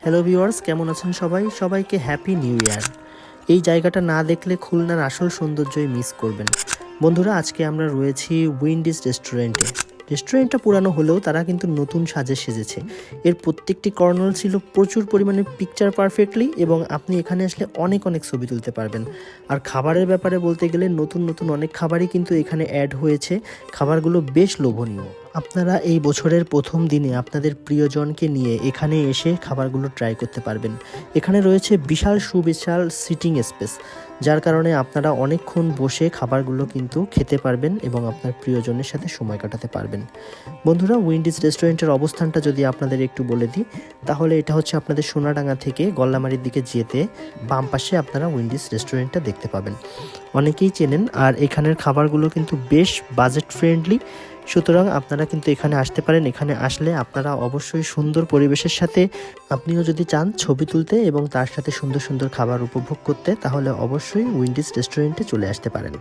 Hello viewers, কেমন আছেন সবাই? সবাইকে হ্যাপি নিউ ইয়ার। এই জায়গাটা না দেখলে খুলনার আসল সৌন্দর্যই মিস করবেন। বন্ধুরা, আজকে আমরা রয়েছি উইন্ডিজ রেস্টুরেন্টে। রেস্টুরেন্টটা পুরানো হলেও তারা কিন্তু নতুন সাজে সেজেছে। এর প্রত্যেকটি কর্নার ছিল প্রচুর পরিমাণে পিকচার পারফেক্টলি, এবং আপনি এখানে আসলে অনেক অনেক ছবি তুলতে পারবেন। আর খাবারের ব্যাপারে বলতে গেলে নতুন নতুন অনেক খাবারই কিন্তু এখানে অ্যাড হয়েছে। খাবারগুলো বেশ লোভনীয়। আপনারা এই বছরের প্রথম দিনে আপনাদের প্রিয়জনকে নিয়ে এখানে এসে খাবারগুলো ট্রাই করতে পারবেন। এখানে রয়েছে বিশাল সুবিশাল সিটিং স্পেস, যার কারণে আপনারা অনেকক্ষণ বসে খাবারগুলো কিন্তু খেতে পারবেন এবং আপনার প্রিয়জনের সাথে সময় কাটাতে পারবেন। বন্ধুরা, উইন্ডিজ রেস্টুরেন্টের অবস্থানটা যদি আপনাদের একটু বলে দিই, তাহলে এটা হচ্ছে আপনাদের সোনাডাঙ্গা থেকে গল্লামারির দিকে যেতে বাম পাশে আপনারা উইন্ডিজ রেস্টুরেন্টটা দেখতে পাবেন। অনেকেই চেনেন, আর এখানের খাবারগুলো কিন্তু বেশ বাজেট ফ্রেন্ডলি। সুতরাং আপনারা কিন্তু এখানে আসতে পারেন। এখানে আসলে আপনারা অবশ্যই সুন্দর পরিবেশের সাথে, আপনিও যদি চান ছবি তুলতে এবং তার সাথে সুন্দর সুন্দর খাবার উপভোগ করতে, তাহলে অবশ্যই উইন্ডিজ রেস্টুরেন্টে চলে আসতে পারেন।